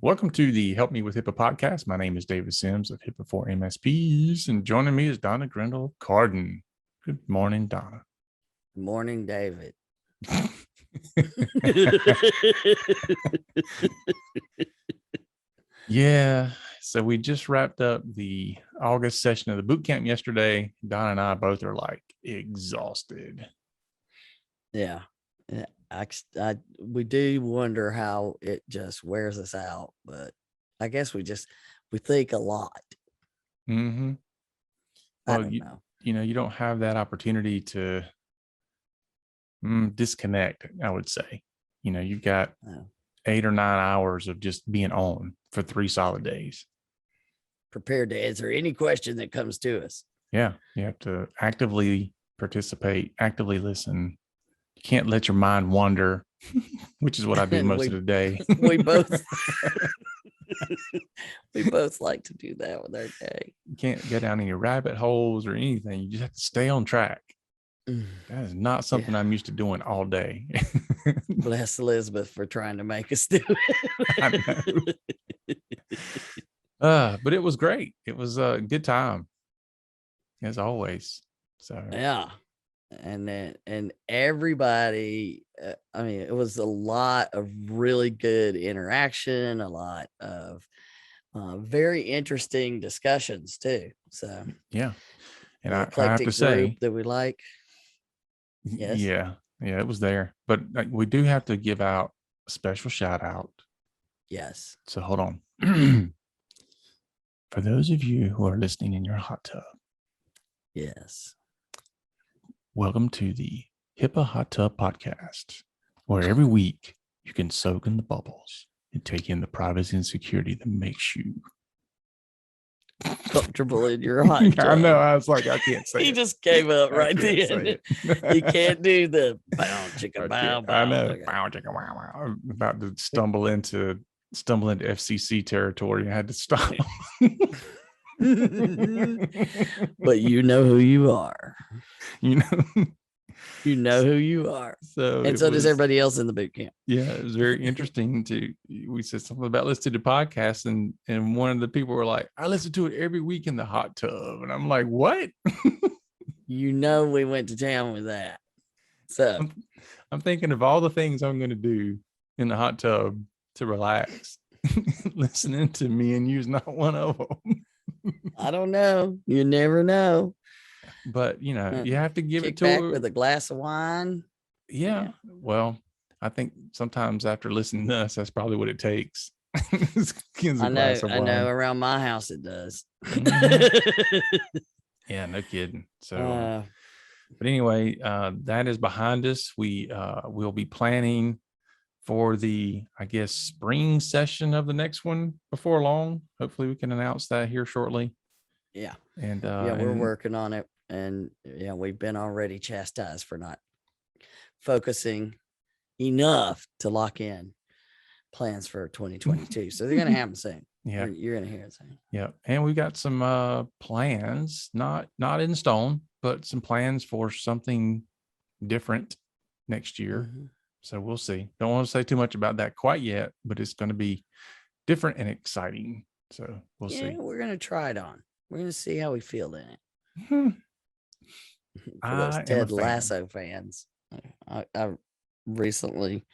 Welcome to the Help Me with HIPAA podcast. My name is David Sims of HIPAA for MSPs, and joining me is Donna Grindle Carden. Good morning, Donna. Good morning, David. Yeah, so we just wrapped up the August session of the boot camp yesterday. Donna and I both are like exhausted. Yeah. We do wonder how it just wears us out, but I guess we think a lot. Mm-hmm. I Well, don't know. You don't have that opportunity to disconnect, I would say. You've got 8 or 9 hours of just being on for 3 solid days. Prepared to answer any question that comes to us. Yeah, you have to actively participate, actively listen. You can't let your mind wander, which is what I do most of the day. We both we both like to do that with our day. You can't go down any rabbit holes or anything. You just have to stay on track. That is not something I'm used to doing all day. Bless Elizabeth for trying to make us do it. I know. But it was great. It was a good time, as always. So yeah. And everybody, it was a lot of really good interaction, a lot of very interesting discussions too. So yeah, and I have to say that we like. Yes. Yeah, it was there, but we do have to give out a special shout out. Yes. So hold on. For those of you who are listening in your hot tub. Yes. Welcome to the HIPAA Hot Tub Podcast, where every week you can soak in the bubbles and take in the privacy and security that makes you comfortable in your hot tub. I know. I was like, I can't say he just gave up right then. You can't do the bow chicka bow bow. I know. Bow chicka wow wow. I'm about to stumble into FCC territory. I had to stop. But you know who you are. You know who you are. So does everybody else in the boot camp. Yeah, it was very interesting we said something about listening to podcasts, and one of the people were like, I listen to it every week in the hot tub. And I'm like, what? We went to town with that. So I'm thinking of all the things I'm going to do in the hot tub to relax. Listening to me and you's not one of them. I don't know. You never know. But, you have to give it to her with a glass of wine. Yeah. Well, I think sometimes after listening to us, that's probably what it takes. I know. Around my house, it does. Yeah, no kidding. So, but anyway, that is behind us. We'll be planning for the, I guess, spring session of the next one before long. Hopefully we can announce that here shortly. Yeah. And we're working on it. And we've been already chastised for not focusing enough to lock in plans for 2022. So they're going to happen soon. Yeah. You're going to hear it soon. Yeah. And we've got some plans, not in stone, but some plans for something different next year. Mm-hmm. So we'll see. Don't want to say too much about that quite yet, but it's going to be different and exciting. So we'll see. Yeah, we're going to try it on. We're going to see how we feel in it. For those Ted Lasso fans, I recently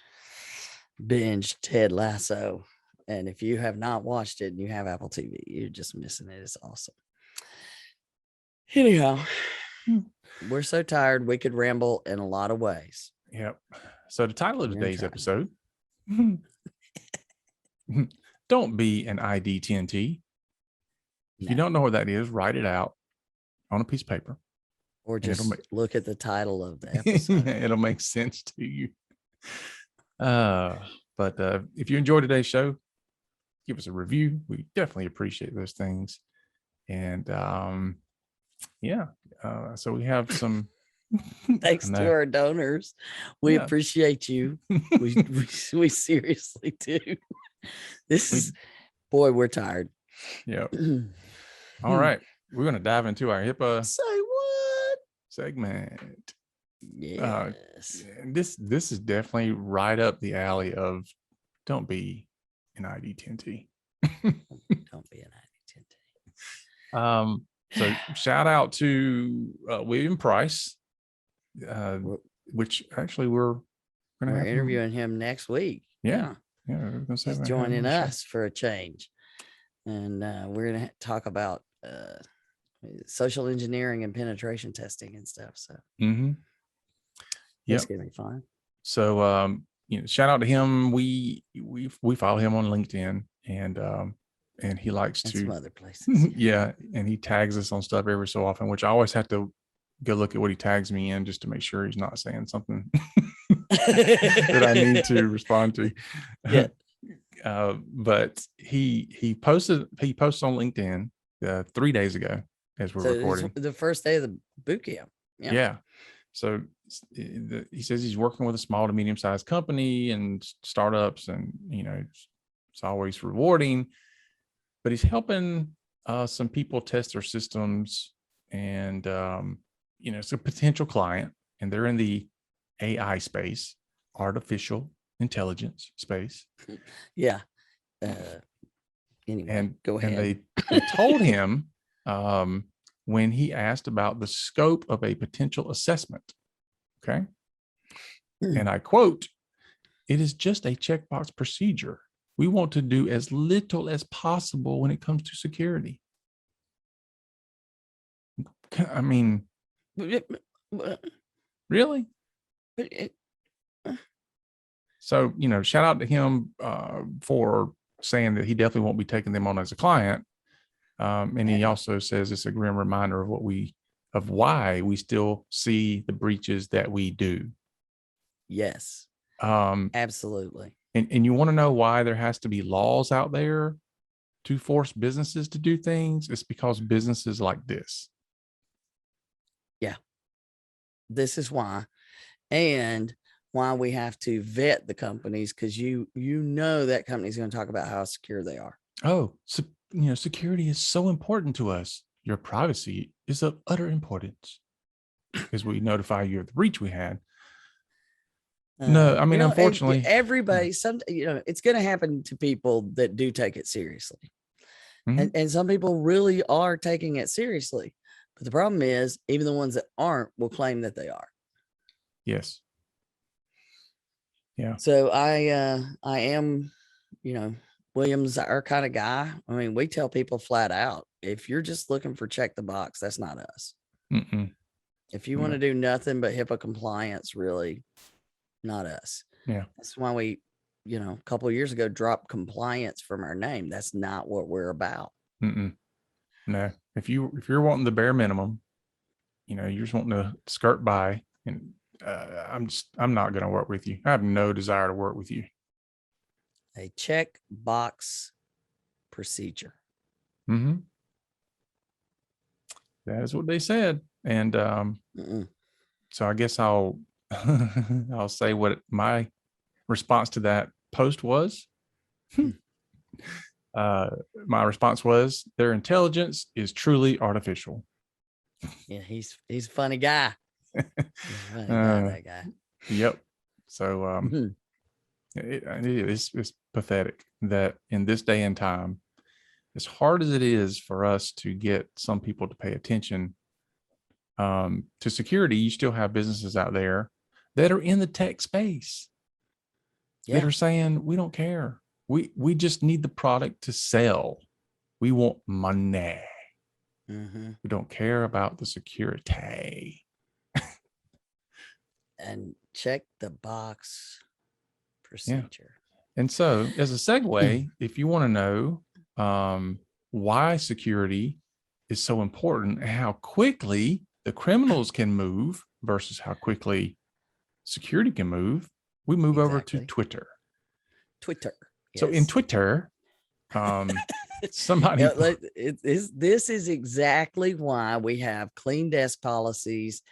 binged Ted Lasso, and if you have not watched it and you have Apple TV, you're just missing it. It's awesome. Anyhow, we're so tired we could ramble in a lot of ways. Yep. So the title of today's episode: Don't be an ID10T. If you don't know what that is, write it out on a piece of paper. Or just look at the title of the episode. It'll make sense to you. But if you enjoyed today's show, give us a review. We definitely appreciate those things. And so we have some. Thanks to our donors. We appreciate you. We seriously do. We're tired. Yep. All right. We're going to dive into our HIPAA Say what? segment. Yes. This is definitely right up the alley of don't be an ID10T. Don't be an ID10T. So shout out to William Price, which actually we're going to We're have interviewing him next week. Yeah. We're gonna say He's we're gonna have him joining on the show. us for a change. And we're going to talk about social engineering and penetration testing and stuff. So it's going to be fun. So, shout out to him. We follow him on LinkedIn, and he likes And to some other places. yeah, and he tags us on stuff every so often, which I always have to go look at what he tags me in just to make sure he's not saying something that I need to respond to. Yeah. But he posted on LinkedIn 3 days ago as we're recording. The first day of the boot camp. Yeah. So he says he's working with a small to medium sized company and startups, and it's always rewarding, but he's helping some people test their systems, and it's a potential client, and they're in the AI space, artificial intelligence space. Yeah. Anyway, And go ahead. And they told him when he asked about the scope of a potential assessment. Okay. And I quote, "It is just a checkbox procedure. We want to do as little as possible when it comes to security." I mean, really? So, shout out to him for saying that he definitely won't be taking them on as a client. And he also says it's a grim reminder of why we still see the breaches that we do. Yes. Absolutely. And you want to know why there has to be laws out there to force businesses to do things? It's because businesses like this. Yeah. This is why. And why we have to vet the companies, because that company's going to talk about how secure they are. Oh, so, security is so important to us. Your privacy is of utter importance, because we notify you of the breach we had. No, I mean, unfortunately, everybody, it's going to happen to people that do take it seriously. Mm-hmm. And some people really are taking it seriously. But the problem is, even the ones that aren't will claim that they are. Yes. Yeah. So I am, William's our kind of guy. I mean, we tell people flat out, if you're just looking for check the box, that's not us. Mm-mm. If you want to do nothing but HIPAA compliance, really, not us. Yeah. That's why we, a couple of years ago, dropped compliance from our name. That's not what we're about. Mm-mm. No, if you're wanting the bare minimum, you're just wanting to skirt by, and I'm not going to work with you. I have no desire to work with you. A check box procedure. Mm-hmm. That is what they said. And so I guess I'll say what my response to that post was. My response was, their intelligence is truly artificial. Yeah, he's a funny guy. That guy. Yep. So it's pathetic that in this day and time, as hard as it is for us to get some people to pay attention to security, you still have businesses out there that are in the tech space that are saying, we don't care. We just need the product to sell. We want money. Mm-hmm. We don't care about the security. And check the box procedure. Yeah. And so, as a segue, if you want to know why security is so important and how quickly the criminals can move versus how quickly security can move, we move over to Twitter. Yes. So in Twitter, somebody this is exactly why we have clean desk policies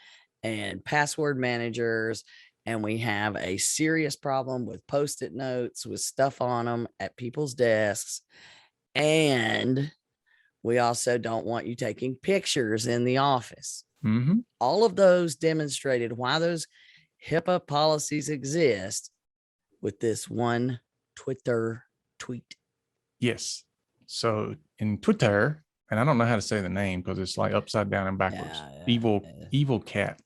and password managers, and we have a serious problem with post-it notes with stuff on them at people's desks, and we also don't want you taking pictures in the office. Mm-hmm. All of those demonstrated why those HIPAA policies exist with this one Twitter tweet. Yes. So in Twitter, and I don't know how to say the name because it's like upside down and backwards. Evil cat,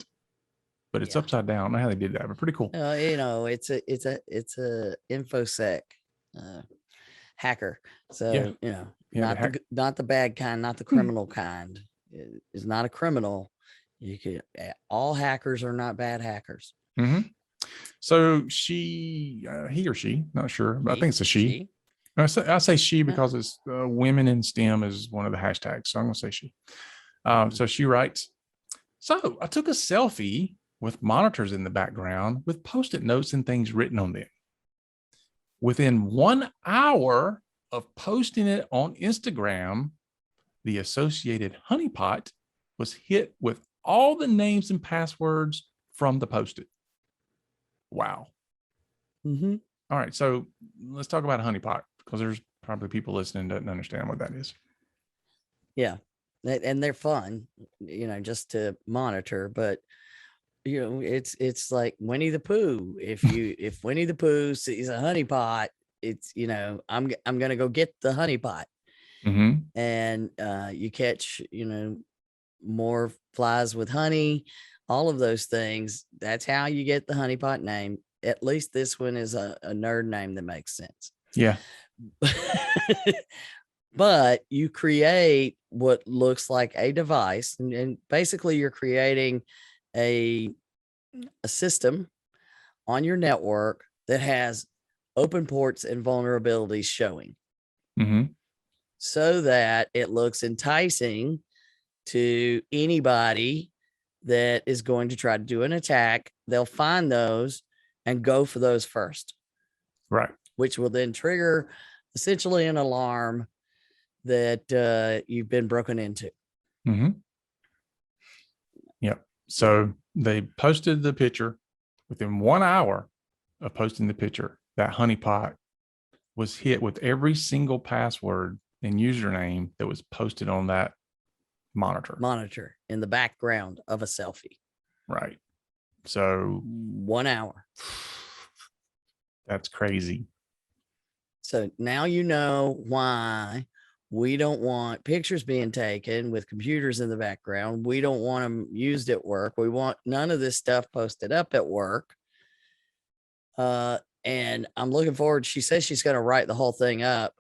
but it's upside down. I don't know how they did that, but pretty cool. It's a infosec hacker. So not the bad kind, not the criminal kind. It's not a criminal. All hackers are not bad hackers. Mm-hmm. So he or she, not sure, but I think it's a she. I say she because it's women in STEM is one of the hashtags. So I'm going to say she. So she writes, so I took a selfie with monitors in the background with Post-it notes and things written on them. Within 1 hour of posting it on Instagram, the associated honeypot was hit with all the names and passwords from the Post-it. Wow. Mm-hmm. All right. So let's talk about a honeypot because there's probably people listening that don't understand what that is. Yeah. And they're fun, just to monitor, but it's like Winnie the Pooh. If Winnie the Pooh sees a honeypot, it's, I'm going to go get the honeypot. Mm-hmm. And you catch, more flies with honey, all of those things. That's how you get the honeypot name. At least this one is a nerd name that makes sense. Yeah. But you create what looks like a device, and basically you're creating a system on your network that has open ports and vulnerabilities showing, so that it looks enticing to anybody that is going to try to do an attack. They'll find those and go for those first. Right. Which will then trigger essentially an alarm that you've been broken into. Mm-hmm. Yep. So they posted the picture. Within 1 hour of posting the picture, that honeypot was hit with every single password and username that was posted on that monitor in the background of a selfie. Right. So 1 hour. That's crazy. So now you know why we don't want pictures being taken with computers in the background. We don't want them used at work. We want none of this stuff posted up at work. And I'm looking forward. She says she's going to write the whole thing up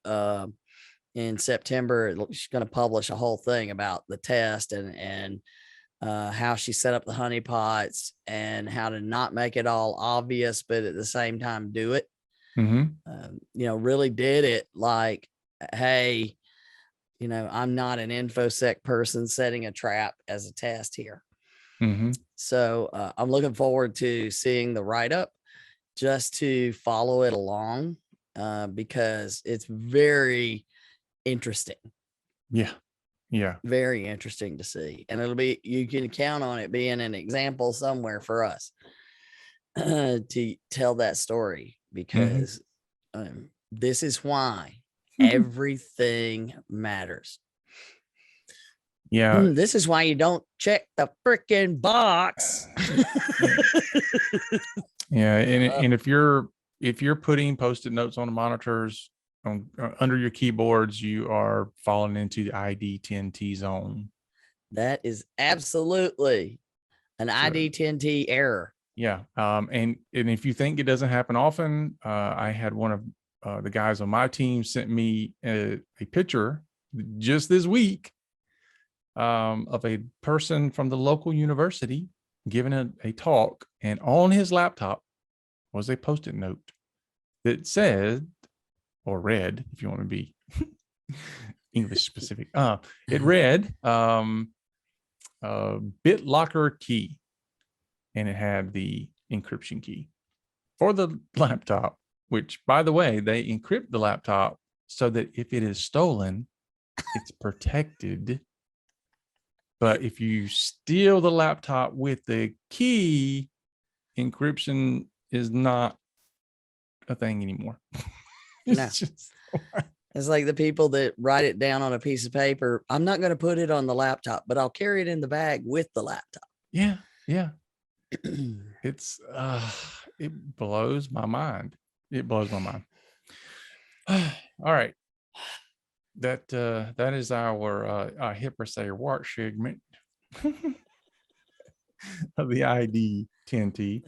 in September. She's going to publish a whole thing about the test and how she set up the honeypots and how to not make it all obvious, but at the same time do it. Really did it like, hey, I'm not an infosec person setting a trap as a test here. So I'm looking forward to seeing the write-up just to follow it along because it's very interesting. Yeah. Very interesting to see. And you can count on it being an example somewhere for us to tell that story, because this is why everything matters. Yeah. This is why you don't check the freaking box. Yeah. And if you're putting Post-it notes on the monitors under your keyboards, you are falling into the ID10T zone. That is absolutely an ID10T error. Yeah. And if you think it doesn't happen often, I had one of the guys on my team sent me a picture just this week of a person from the local university giving a talk, and on his laptop was a Post-it note that said, or read, if you want to be English specific, it read BitLocker key, and it had the encryption key for the laptop, which, by the way, they encrypt the laptop so that if it is stolen, it's protected. But if you steal the laptop with the key, encryption is not a thing anymore. It's like the people that write it down on a piece of paper. I'm not going to put it on the laptop, but I'll carry it in the bag with the laptop. Yeah. It's it blows my mind. All right. That is our HIPAA say what segment of the ID10T.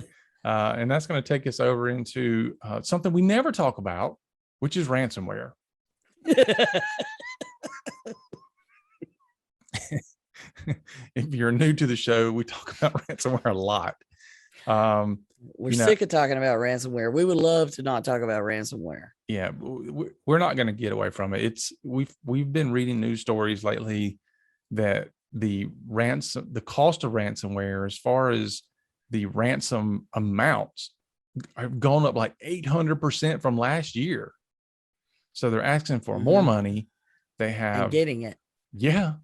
And that's going to take us over into something we never talk about, which is ransomware. If you're new to the show, we talk about ransomware a lot. We're sick of talking about ransomware. We would love to not talk about ransomware. Yeah, we're not going to get away from it. We've been reading news stories lately that the cost of ransomware, as far as the ransom amounts, have gone up like 800% from last year. So they're asking for more money. They have getting it. Yeah,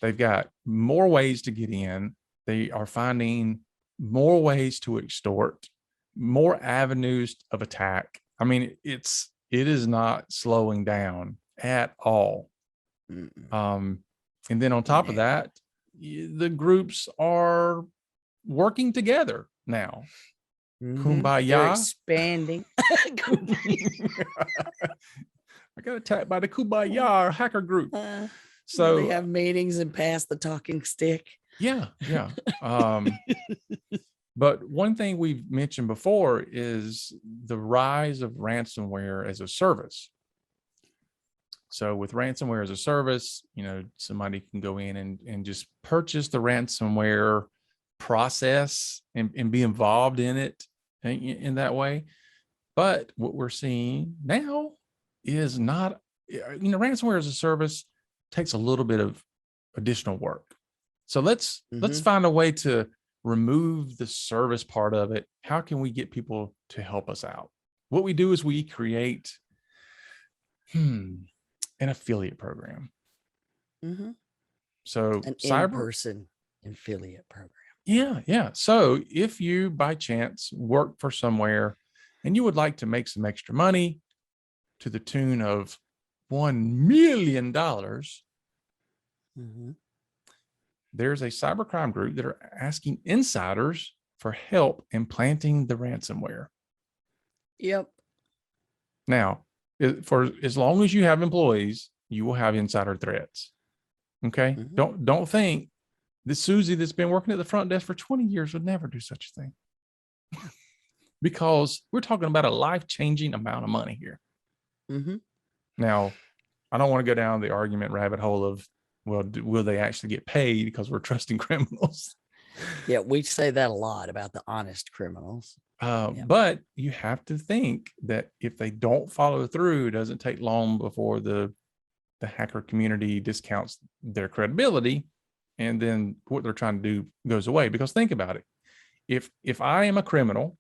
they've got more ways to get in. They are finding more ways to extort, more avenues of attack. I mean, it is not slowing down at all. And then on top of that, the groups are working together now. Kumbaya. They're expanding. I got attacked by the Kumbaya hacker group. So they have meetings and pass the talking stick. Yeah. But one thing we've mentioned before is the rise of ransomware as a service. So with ransomware as a service, somebody can go in and just purchase the ransomware process and be involved in it in that way. But what we're seeing now is not, ransomware as a service takes a little bit of additional work. So let's find a way to remove the service part of it. How can we get people to help us out? What we do is we create an affiliate program. So an in-person affiliate program. Yeah. So if you by chance work for somewhere and you would like to make some extra money to the tune of $1 million, there's a cybercrime group that are asking insiders for help in planting the ransomware. Yep. Now, for as long as you have employees, you will have insider threats. Okay. Don't think this Susie that's been working at the front desk for 20 years would never do such a thing. Because we're talking about a life-changing amount of money here. Now, I don't want to go down the argument rabbit hole of, well, will they actually get paid because we're trusting criminals? Yeah, we say that a lot about the honest criminals. But you have to think that if they don't follow through, it doesn't take long before the hacker community discounts their credibility, and then what they're trying to do goes away. Because think about it. If I am a criminal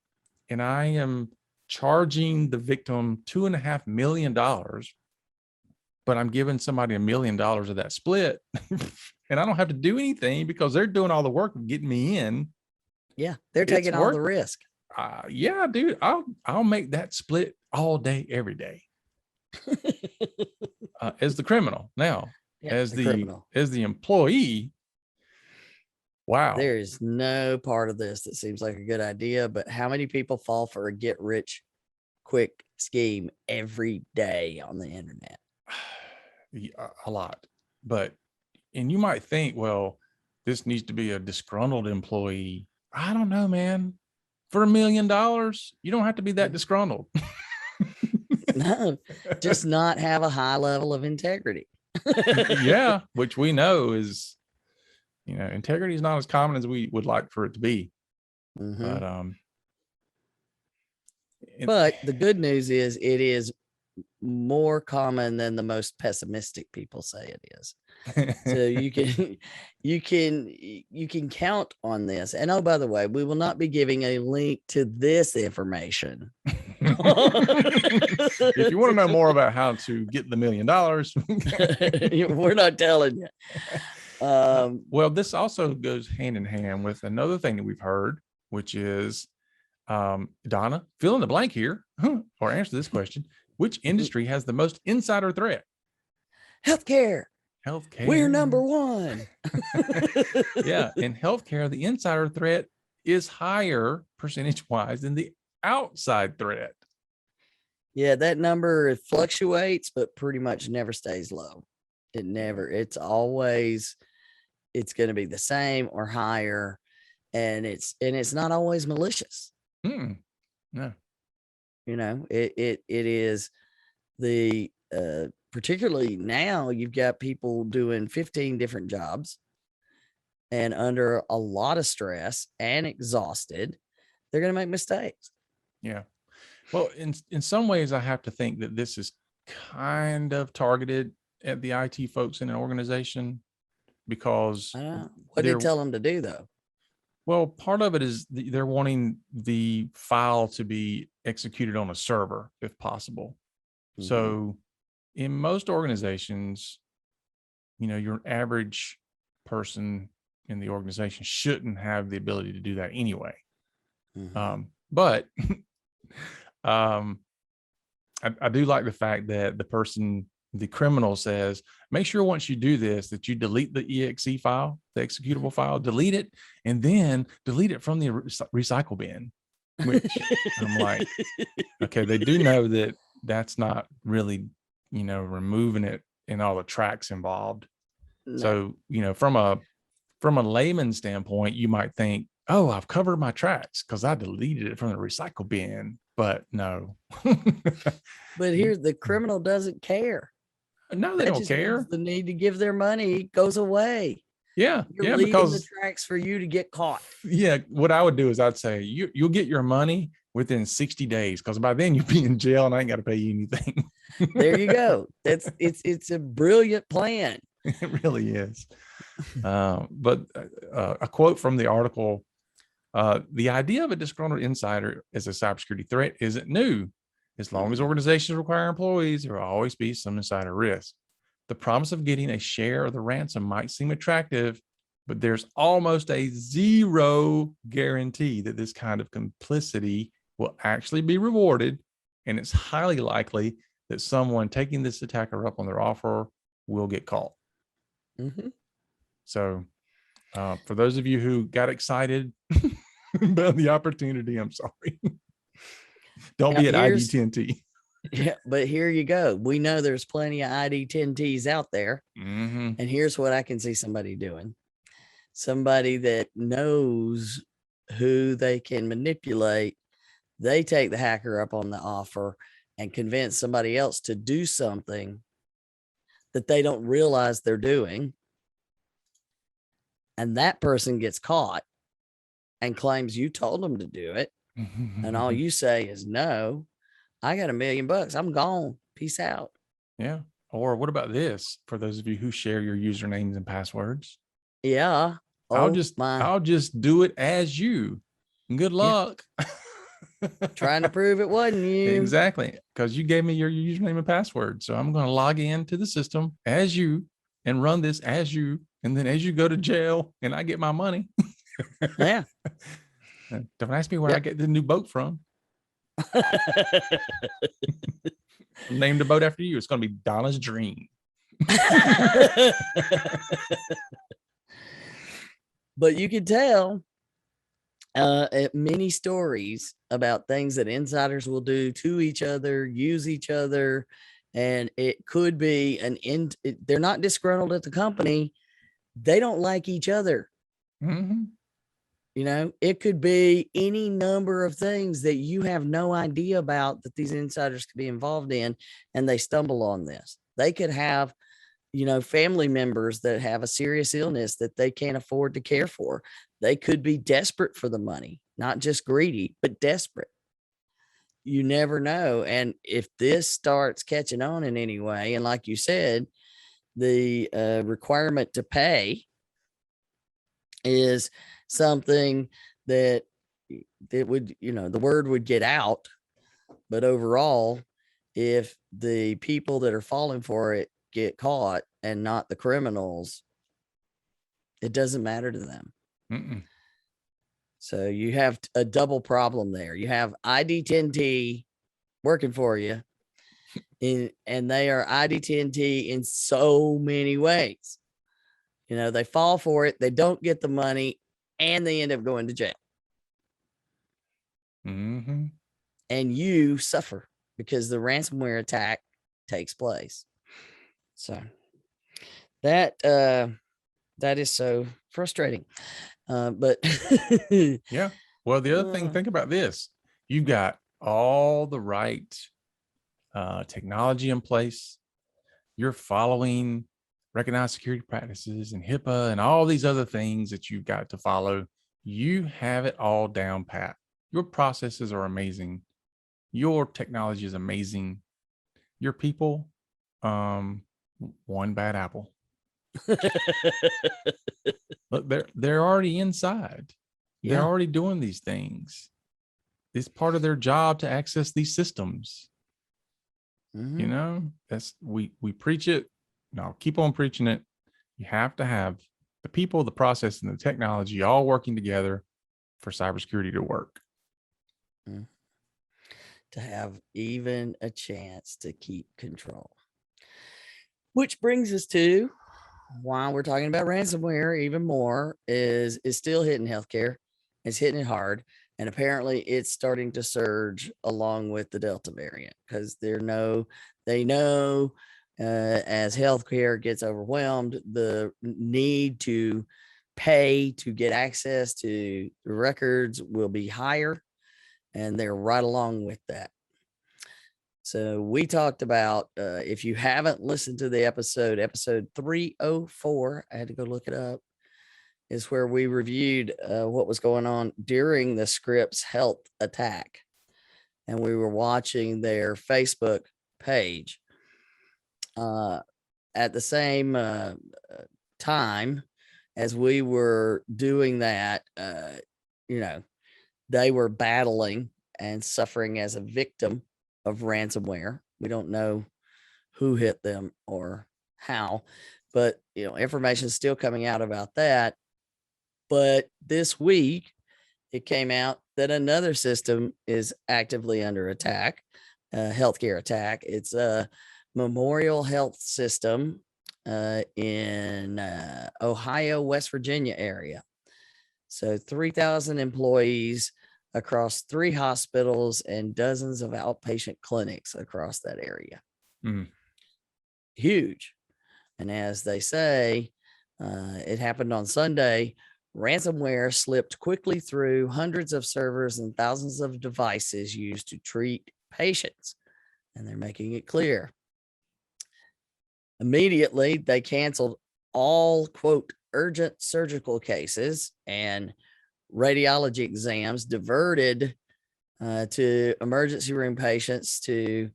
and I am charging the victim $2.5 million, but I'm giving somebody $1 million of that split, and I don't have to do anything because they're doing all the work of getting me in. Yeah, they're taking all the risk. Yeah, dude, I'll make that split all day, every day. As the criminal. Now, as the employee, wow, there is no part of this that seems like a good idea. But how many people fall for a get rich quick scheme every day on the internet? A lot. And you might think, well, this needs to be a disgruntled employee. I don't know, man. For $1 million, you don't have to be that disgruntled. No, just not have a high level of integrity. Yeah, which we know is, integrity is not as common as we would like for it to be. But the good news is it is more common than the most pessimistic people say it is. So you can count on this. And oh, by the way, we will not be giving a link to this information. If you want to know more about how to get the $1 million, we're not telling you. Well, this also goes hand in hand with another thing that we've heard, which is, Donna, fill in the blank here, or answer this question. Which industry has the most insider threat? Healthcare. We're number one. Yeah. In healthcare, the insider threat is higher percentage-wise than the outside threat. Yeah, that number fluctuates, but pretty much never stays low. It's always, it's going to be the same or higher. And it's not always malicious. Mm, no. It is the, particularly now you've got people doing 15 different jobs and under a lot of stress and exhausted, they're going to make mistakes. Yeah. Well, in some ways, I have to think that this is kind of targeted at the IT folks in an organization because I know. What did they're he tell them to do though? well, part of it is they're wanting the file to be executed on a server if possible. Mhm. So in most organizations, your average person in the organization shouldn't have the ability to do that anyway. Mhm. But I do like the fact that the criminal says, make sure once you do this, that you delete the exe file, the executable file, delete it, and then delete it from the recycle bin, which I'm like, okay, they do know that that's not really, removing it and all the tracks involved. No. So, from a layman's standpoint, you might think, oh, I've covered my tracks because I deleted it from the recycle bin. But no. But here's the criminal doesn't care. No, they That don't just means care. the need to give their money goes away. Yeah. You're Yeah. leaving the Because, tracks for you to get caught. yeah, what I would do is I'd say, you'll get your money within 60 days because by then you'll be in jail and I ain't got to pay you anything. There you go. It's a brilliant plan. It really is. But a quote from the article, the idea of a disgruntled insider as a cybersecurity threat isn't new. As long as organizations require employees, there will always be some insider risk. The promise of getting a share of the ransom might seem attractive, but there's almost a zero guarantee that this kind of complicity will actually be rewarded. And it's highly likely that someone taking this attacker up on their offer will get caught. Mm-hmm. So for those of you who got excited about the opportunity, I'm sorry. Don't be at ID10T. Yeah, but here you go. We know there's plenty of ID10Ts out there. Mm-hmm. And here's what I can see somebody doing. Somebody that knows who they can manipulate. They take the hacker up on the offer and convince somebody else to do something that they don't realize they're doing. And that person gets caught and claims you told them to do it. And all you say is, no, I got $1 million. I'm gone. Peace out. Yeah. Or what about this? For those of you who share your usernames and passwords. Yeah. I'll just do it as you. Good luck. Yeah. Trying to prove it wasn't you. Exactly. Because you gave me your username and password. So I'm going to log into the system as you and run this as you. And then as you go to jail and I get my money. Yeah. Don't ask me where I get the new boat from. Named the boat after you. It's going to be Donna's Dream. But you can tell many stories about things that insiders will do to each other, use each other, and it could be they're not disgruntled at the company. They don't like each other. Mm-hmm. It could be any number of things that you have no idea about that these insiders could be involved in, and they stumble on this. They could have, family members that have a serious illness that they can't afford to care for. They could be desperate for the money, not just greedy, but desperate. You never know. And if this starts catching on in any way, and like you said, the requirement to pay is something that would, the word would get out. But overall, if the people that are falling for it get caught and not the criminals, it doesn't matter to them. Mm-mm. So you have a double problem there. You have ID10T working for you, and they are ID10T in so many ways. They fall for it, they don't get the money, and they end up going to jail. Mm-hmm. And you suffer. because the ransomware attack takes place. So that is so frustrating. But Yeah. Well, the other thing, think about this. You've got all the right technology in place. You're following recognized security practices and HIPAA and all these other things that you've got to follow. You have it all down pat. Your processes are amazing. Your technology is amazing. Your people, one bad apple. Look, they're already inside. They're already doing these things. It's part of their job to access these systems. You know, that's we preach it. No, keep on preaching it. You have to have the people, the process, and the technology all working together for cybersecurity to work. To have even a chance to keep control. Which brings us to why we're talking about ransomware even more is still hitting healthcare. It's hitting it hard. And apparently it's starting to surge along with the Delta variant because they know as healthcare gets overwhelmed, the need to pay to get access to the records will be higher. And they're right along with that. So we talked about, if you haven't listened to the episode 304, I had to go look it up, is where we reviewed what was going on during the Scripps Health attack. And we were watching their Facebook page. At the same time as we were doing that, they were battling and suffering as a victim of ransomware. We don't know who hit them or how, but information is still coming out about that. But this week, it came out that another system is actively under attack, a healthcare attack. It's a Memorial Health System in Ohio, West Virginia area. So 3,000 employees across 3 hospitals and dozens of outpatient clinics across that area. Huge. And as they say, it happened on Sunday. Ransomware slipped quickly through hundreds of servers and thousands of devices used to treat patients. And they're making it clear. Immediately, they canceled all, quote, urgent surgical cases and radiology exams, diverted to emergency room patients to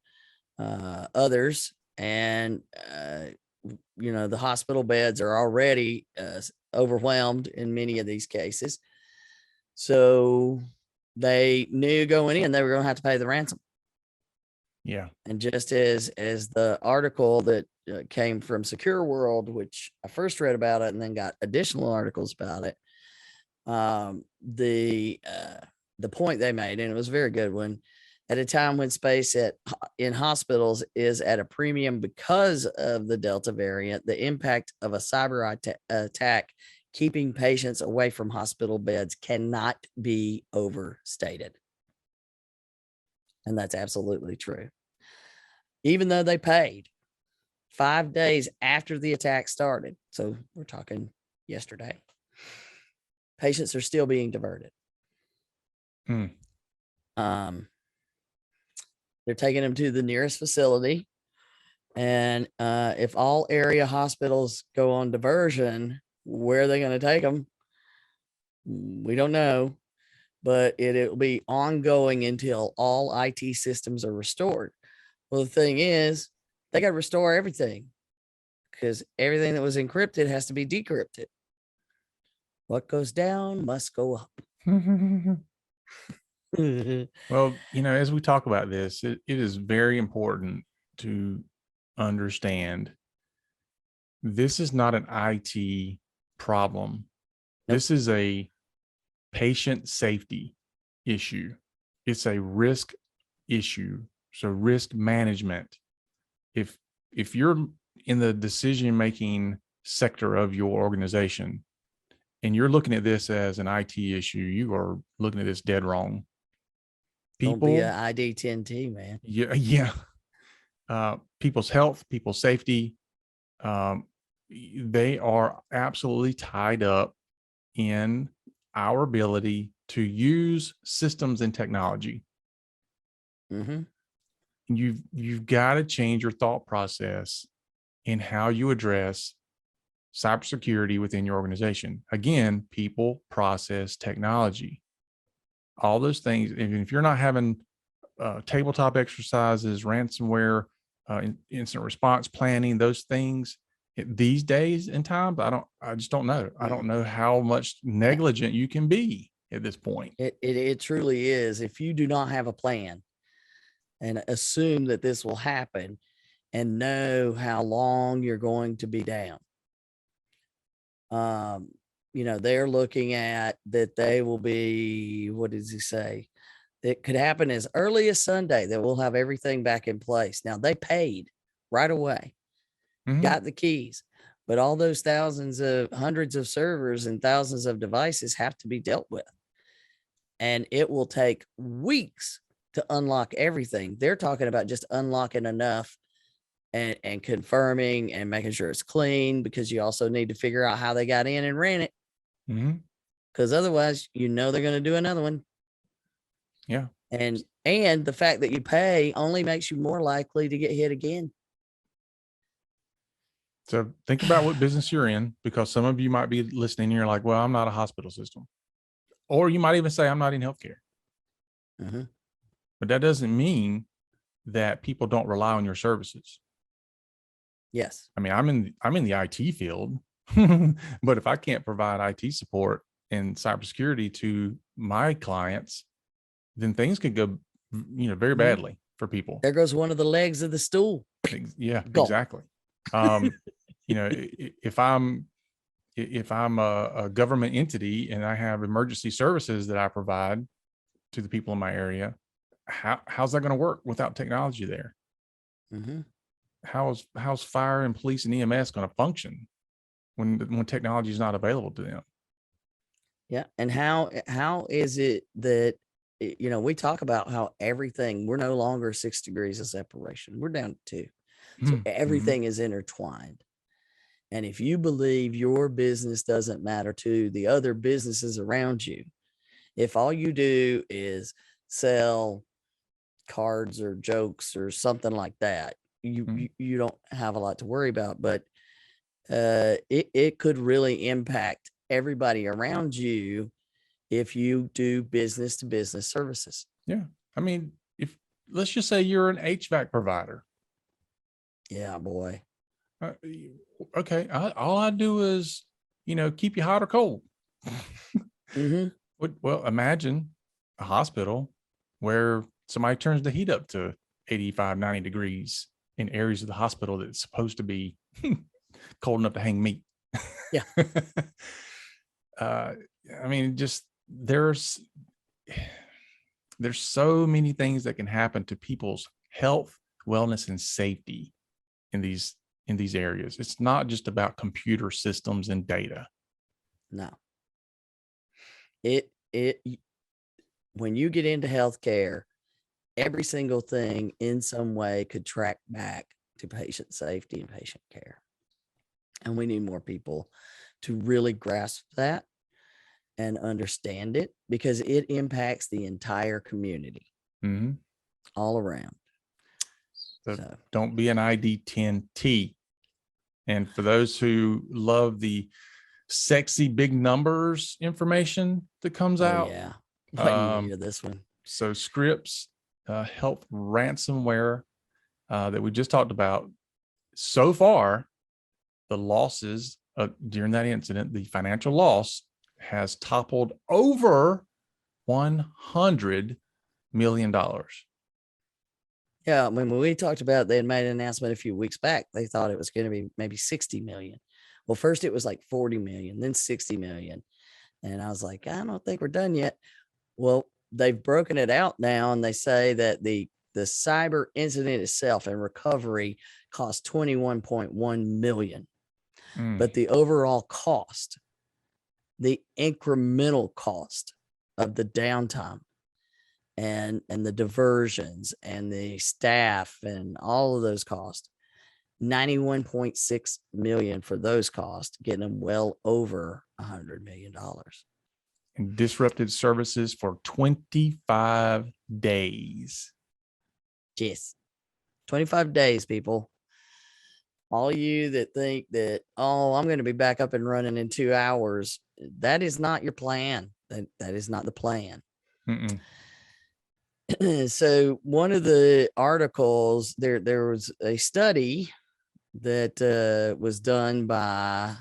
others. And, the hospital beds are already overwhelmed in many of these cases. So they knew going in, they were going to have to pay the ransom. Yeah. And just as the article that came from Secure World, which I first read about it and then got additional articles about it, the point they made, and it was a very good one, at a time when space in hospitals is at a premium because of the Delta variant, the impact of a cyber attack keeping patients away from hospital beds cannot be overstated. And that's absolutely true. Even though they paid 5 days after the attack started, so we're talking yesterday, patients are still being diverted. They're taking them to the nearest facility. And if all area hospitals go on diversion, where are they going to take them? We don't know, but it'll be ongoing until all IT systems are restored. Well, the thing is, they got to restore everything because everything that was encrypted has to be decrypted. What goes down must go up. Well, as we talk about this, it is very important to understand this is not an IT problem. Nope. This is a patient safety issue. It's a risk issue. So risk management. If you're in the decision-making sector of your organization and you're looking at this as an IT issue, you are looking at this dead wrong. Don't be People, a ID10T, man. yeah, yeah. People's health, people's safety, um, they are absolutely tied up in our ability to use systems and technology. Mm-hmm. You've got to change your thought process in how you address cybersecurity within your organization. Again, people, process, technology, all those things. Even if you're not having tabletop exercises, ransomware, incident response planning, those things these days and times, I just don't know. I don't know how much negligent you can be at this point. It truly is. If you do not have a plan and assume that this will happen and know how long you're going to be down, they're looking at that they will be, what does he say? It could happen as early as Sunday that we'll have everything back in place. Now they paid right away, got the keys, but all those hundreds of servers and thousands of devices have to be dealt with. And it will take weeks to unlock everything. They're talking about just unlocking enough and confirming and making sure it's clean, because you also need to figure out how they got in and ran it. Because otherwise, they're going to do another one. Yeah. And the fact that you pay only makes you more likely to get hit again. So think about what business you're in, because some of you might be listening and you're like, well, I'm not a hospital system. Or you might even say, I'm not in healthcare. But that doesn't mean that people don't rely on your services. Yes. I mean, I'm in the IT field, but if I can't provide IT support and cybersecurity to my clients, then things could go, very badly for people. There goes one of the legs of the stool. Yeah, Go. exactly. If I'm a government entity and I have emergency services that I provide to the people in my area, how's that going to work without technology there? How's fire and police and EMS going to function when technology is not available to them? Yeah. And how is it that, we talk about how everything, we're no longer 6 degrees of separation. We're down to 2. So everything is intertwined. And if you believe your business doesn't matter to the other businesses around you, if all you do is sell cards or jokes or something like that, you don't have a lot to worry about. But it could really impact everybody around you if you do business to business services. Yeah. I mean, let's just say you're an HVAC provider. Yeah, boy. Okay. All I do is, keep you hot or cold. Well, imagine a hospital where somebody turns the heat up to 85, 90 degrees in areas of the hospital that's supposed to be cold enough to hang meat. Yeah. I mean, just there's so many things that can happen to people's health, wellness, and safety in these areas. It's not just about computer systems and data. No. When you get into healthcare, every single thing in some way could track back to patient safety and patient care. And we need more people to really grasp that and understand it, because it impacts the entire community all around. So don't be an ID10T. And for those who love the sexy big numbers information that comes out. Yeah. Waiting to hear this one. So Scripps health ransomware that we just talked about. So far, the losses during that incident, the financial loss has toppled over $100 million. Yeah, when we talked about, they had made an announcement a few weeks back. They thought it was going to be maybe 60 million. Well, first it was like 40 million, then 60 million. And I was like, I don't think we're done yet. Well, they've broken it out now, and they say that the cyber incident itself and recovery cost 21.1 million. But the overall cost, the incremental cost of the downtime and the diversions and the staff and all of those costs. 91.6 million for those costs, getting them well over $100 million. And disrupted services for 25 days. Yes. 25 days, people. All you that think that, oh, I'm going to be back up and running in 2 hours, that is not your plan. That is not the plan. Mm-mm. So one of the articles, there was a study that was done by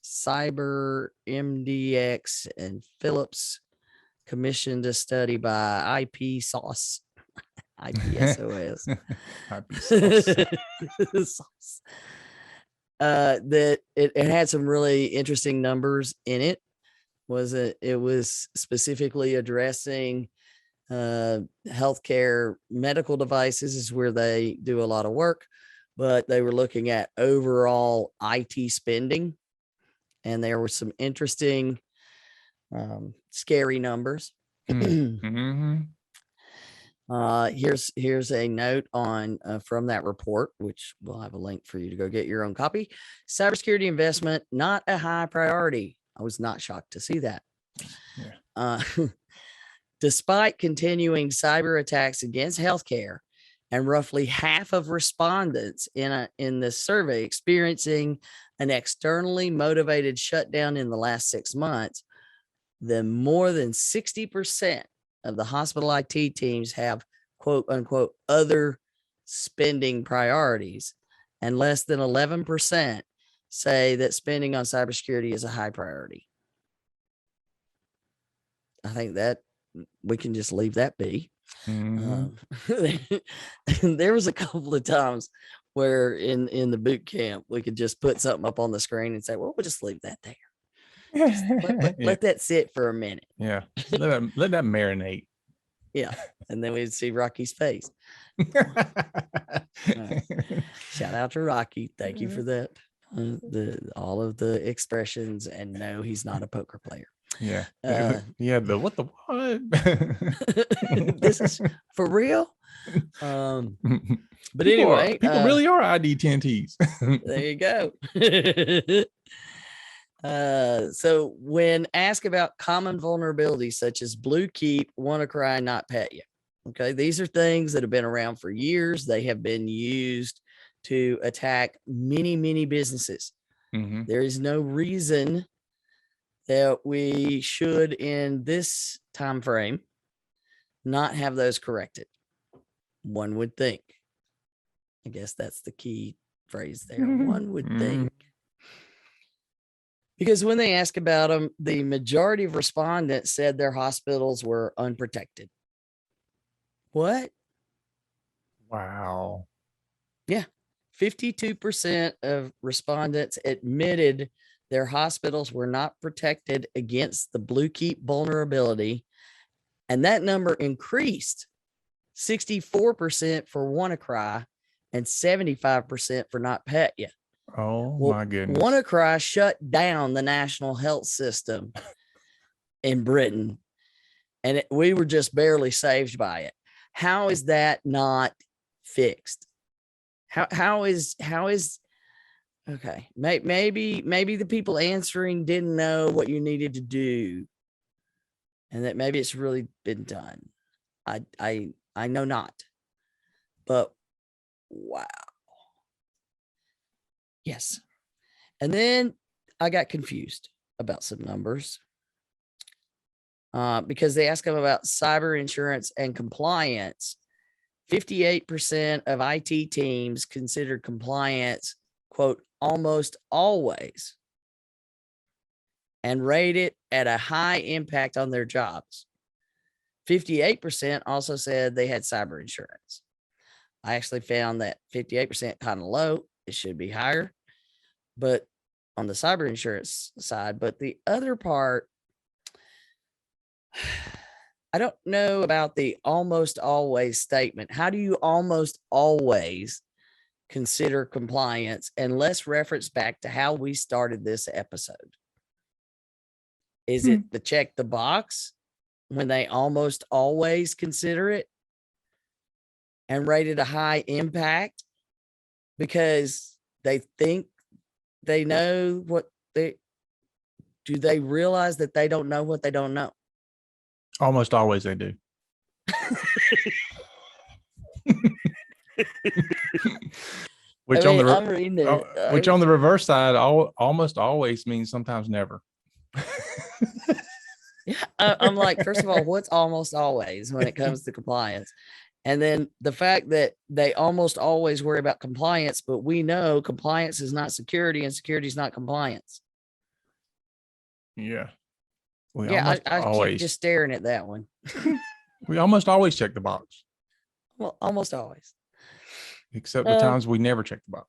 Cyber MDX and Phillips, commissioned a study by IP Sauce. IPSOS. Sauce. That it had some really interesting numbers in it. It was specifically addressing healthcare medical devices is where they do a lot of work, but they were looking at overall IT spending, and there were some interesting scary numbers. Mm-hmm. Here's a note on from that report, which we'll have a link for you to go get your own copy. Cybersecurity investment, not a high priority. I was not shocked to see that. Yeah. Despite continuing cyber attacks against healthcare, and roughly half of respondents in this survey experiencing an externally motivated shutdown in the last 6 months, then more than 60% of the hospital IT teams have quote unquote other spending priorities, and less than 11% say that spending on cybersecurity is a high priority. I think that we can just leave that be. Mm-hmm. There was a couple of times where in the boot camp we could just put something up on the screen and say, well, we'll just leave that there. Just let that sit for a minute. Yeah. Let that marinate. Yeah. And then we'd see Rocky's face. Shout out to Rocky. Thank you for that. All of the expressions, and no, he's not a poker player. Yeah. Yeah. What? This is for real. But people anyway, people really are ID10Ts. There you go. So when asked about common vulnerabilities such as Blue Keep, WannaCry, NotPetya, okay, these are things that have been around for years. They have been used to attack many businesses. Mm-hmm. There is no reason that we should, in this time frame, not have those corrected. One would think. I guess that's the key phrase there. One would think. Because when they ask about them, the majority of respondents said their hospitals were unprotected. What? Wow. Yeah. 52% of respondents admitted their hospitals were not protected against the Blue Keep vulnerability. And that number increased 64% for WannaCry and 75% for NotPetya. Oh, my goodness. WannaCry shut down the national health system in Britain, and we were just barely saved by it. How is that not fixed? How is okay? Maybe the people answering didn't know what you needed to do, and that maybe it's really been done. I know not, but wow. Yes. And then I got confused about some numbers because they asked them about cyber insurance and compliance. 58% of IT teams considered compliance, quote, almost always, and rate it at a high impact on their jobs. 58% also said they had cyber insurance. I actually found that 58% kind of low. It should be higher, but on the cyber insurance side. But the other part, I don't know about the almost always statement. How do you almost always consider compliance? And let's reference back to how we started this episode. Is it the check the box, when they almost always consider it and rate it a high impact because they think they know what they do. They realize that they don't know what they don't know. Almost always they do. Which I on mean, the I'm reading it. which on the reverse side, almost always means sometimes never. I'm like, first of all, what's almost always when it comes to compliance? And then the fact that they almost always worry about compliance, but we know compliance is not security and security is not compliance. Yeah. We Yeah, almost I keep always just staring at that one. we almost always check the box, Well, almost always. except the times we never check the box.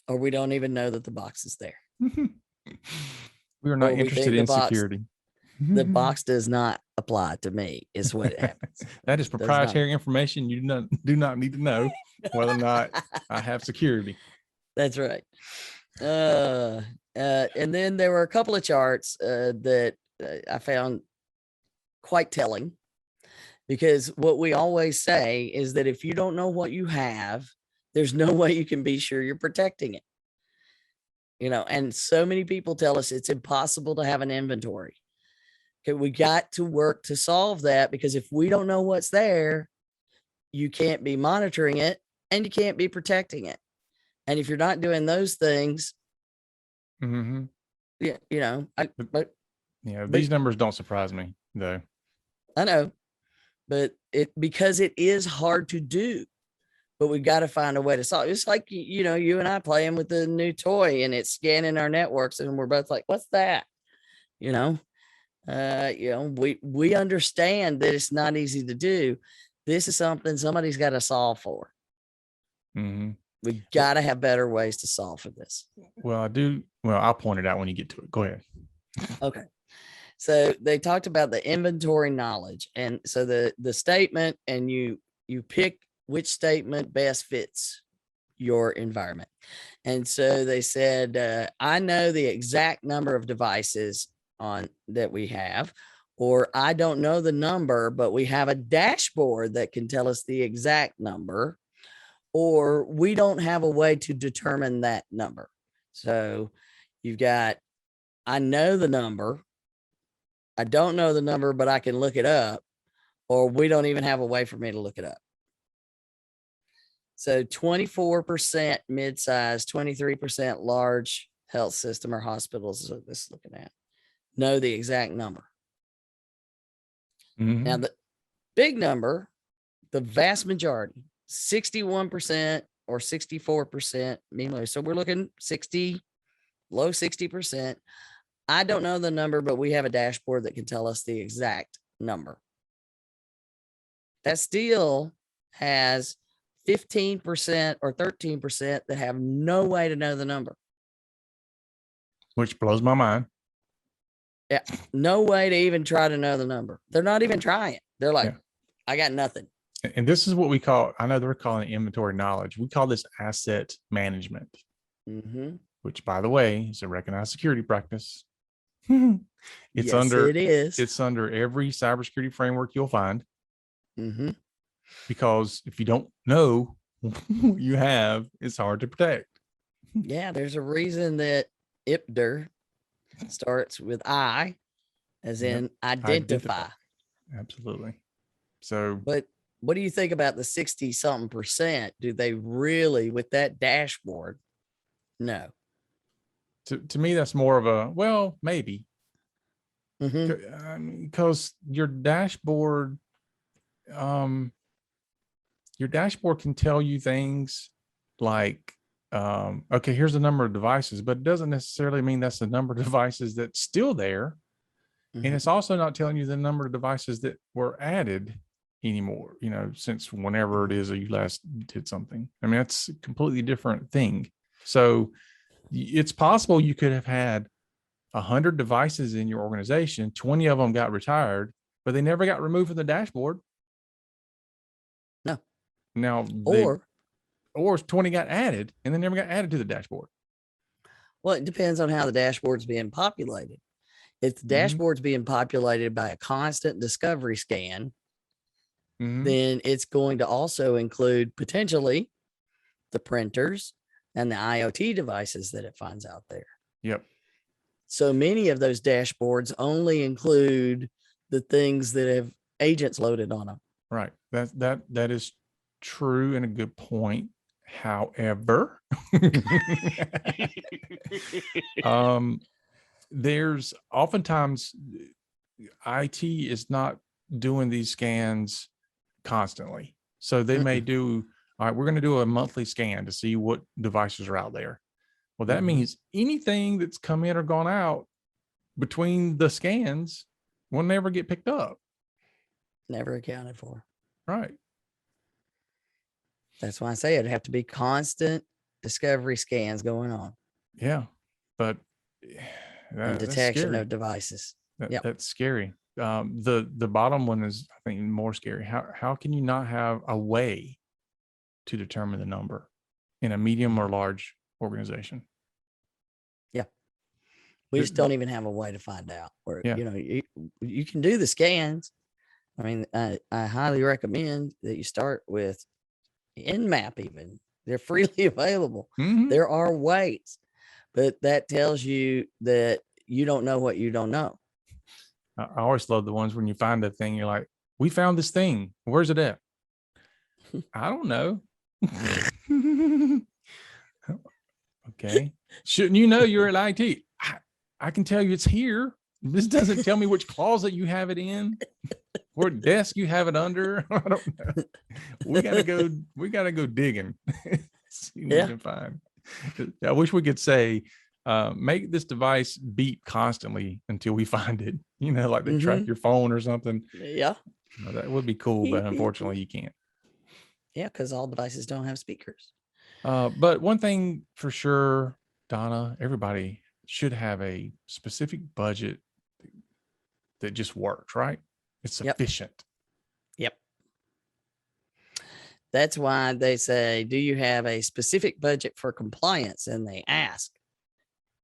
Or we don't even know that the box is there. We are not Or we interested think in the box- security. The box does not apply to me, is what happens. That is proprietary information. You do not need to know whether or not I have security. That's right. And then there were a couple of charts that I found quite telling, because what we always say is that if you don't know what you have, there's no way you can be sure you're protecting it. You know, and so many people tell us it's impossible to have an inventory. Okay, we got to work to solve that, because if we don't know what's there, you can't be monitoring it and you can't be protecting it. And if you're not doing those things, Mm-hmm. yeah, you know, these numbers don't surprise me though. I know, but because it is hard to do, but we've got to find a way to solve it. It's like, you know, you and I playing with the new toy and it's scanning our networks and we're both like, what's that? You know, we understand that it's not easy to do. This is something somebody's got to solve for. Mm-hmm. We got to have better ways to solve for this. Well, I'll point it out when you get to it. Go ahead. Okay. So they talked about the inventory knowledge. And so the statement, and you pick which statement best fits your environment. And so they said, I know the exact number of devices on that we have, or I don't know the number, but we have a dashboard that can tell us the exact number, or we don't have a way to determine that number. So you've got, I know the number, I don't know the number, but I can look it up, or we don't even have a way for me to look it up. So 24% mid-size, 23% large health system or hospitals, so this is looking at, know the exact number. Mm-hmm. Now, the big number, the vast majority, 61% or 64%, so we're looking 60, low 60%. I don't know the number, but we have a dashboard that can tell us the exact number. That still has 15% or 13% that have no way to know the number. Which blows my mind. Yeah, no way to even try to know the number. They're not even trying. They're like, Yeah. I got nothing. And this is what we call, I know they're calling it inventory knowledge. We call this asset management, Mm-hmm. which, by the way, is a recognized security practice. It's under every cybersecurity framework you'll find. Mm-hmm. Because if you don't know what you have, it's hard to protect. Yeah, there's a reason that IPDR starts with I, as in identify. Absolutely. So, but what do you think about the 60-something%? Do they really, with that dashboard? No. To me, that's more of a, well, maybe. Mm-hmm. Because your dashboard can tell you things like, okay, here's the number of devices, but it doesn't necessarily mean that's the number of devices that's still there. Mm-hmm. And it's also not telling you the number of devices that were added anymore, since whenever it is that you last did something. I mean, that's a completely different thing. So it's possible you could have had 100 devices in your organization, 20 of them got retired, but they never got removed from the dashboard. No. Now, or 20 got added and they never got added to the dashboard. Well, it depends on how the dashboard's being populated. if the dashboard's being populated by a constant discovery scan, then it's going to also include potentially the printers and the IoT devices that it finds out there. Yep. So many of those dashboards only include the things that have agents loaded on them. Right. That is true and a good point. However, there's oftentimes IT is not doing these scans constantly. So they may do, all right, we're going to do a monthly scan to see what devices are out there. Well, that means anything that's come in or gone out between the scans will never get picked up. Never accounted for. Right. That's why I say it'd have to be constant discovery scans going on. Yeah. But and detection of devices. That's scary. The bottom one is, I think, more scary. How can you not have a way to determine the number in a medium or large organization? Yeah. We just don't even have a way to find out. Or, you can do the scans. I mean, I highly recommend that you start with Nmap even. They're freely available. There are ways, but that tells you that you don't know what you don't know. I always love the ones when you find a thing, you're like, we found this thing. Where's it at? I don't know. Okay. Shouldn't you know you're at IT? I can tell you it's here. This doesn't tell me which closet you have it in, what desk you have it under. I don't know. We gotta go digging. See what we can find. I wish we could say, make this device beep constantly until we find it. Like they track your phone or something. Yeah. That would be cool, but unfortunately you can't. Yeah, because all devices don't have speakers. But one thing for sure, Donna, everybody should have a specific budget that just works, right? It's sufficient. Yep. That's why they say, do you have a specific budget for compliance? And they ask,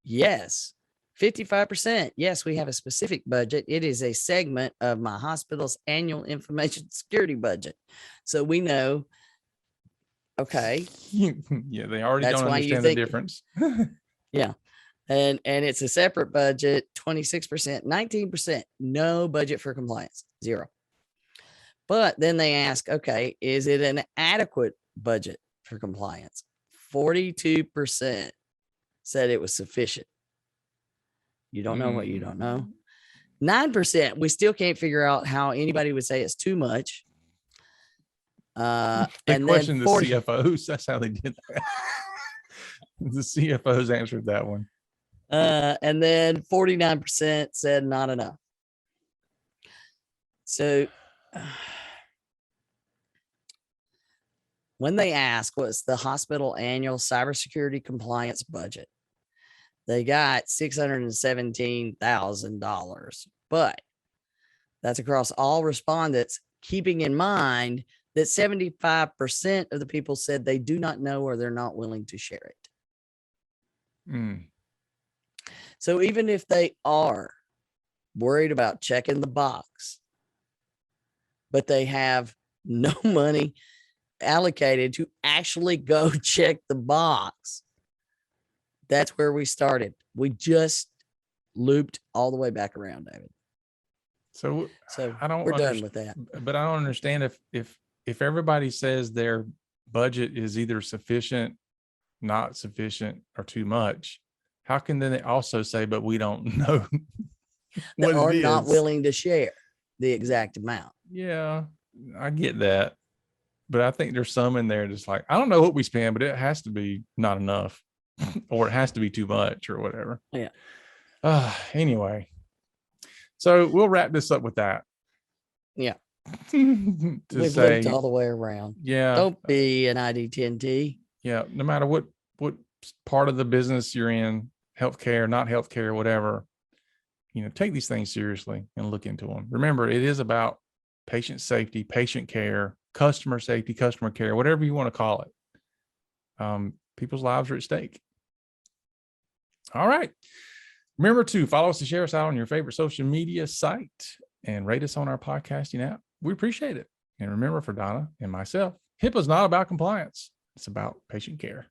yes. 55%. Yes, we have a specific budget. It is a segment of my hospital's annual information security budget. So we know, okay. Yeah, they already don't understand the difference. Yeah. And it's a separate budget, 26%, 19%, no budget for compliance, 0. But then they ask, okay, is it an adequate budget for compliance? 42% said it was sufficient. You don't know what you don't know. 9%, we still can't figure out how anybody would say it's too much. They questioned the CFOs. That's how they did that. The CFOs answered that one. And then 49% said not enough. So when they ask what's the hospital annual cybersecurity compliance budget, they got $617,000, but that's across all respondents, keeping in mind that 75% of the people said they do not know or they're not willing to share it. So even if they are worried about checking the box, but they have no money allocated to actually go check the box, that's where we started. We just looped all the way back around, David. So we're done with that. But I don't understand if everybody says their budget is either sufficient, not sufficient, or too much, how can then they also say, but we don't know what or it is? Not willing to share the exact amount. Yeah, I get that. But I think there's some in there that's like, I don't know what we spend, but it has to be not enough or it has to be too much or whatever. Yeah. Anyway, so we'll wrap this up with that. Yeah. We've looped all the way around. Yeah. Don't be an ID10T. Yeah. No matter what part of the business you're in, healthcare, not healthcare, whatever, take these things seriously and look into them. Remember, it is about patient safety, patient care, customer safety, customer care, whatever you want to call it. People's lives are at stake. All right. Remember to follow us and share us out on your favorite social media site and rate us on our podcasting app. We appreciate it. And remember, for Donna and myself, HIPAA is not about compliance. It's about patient care.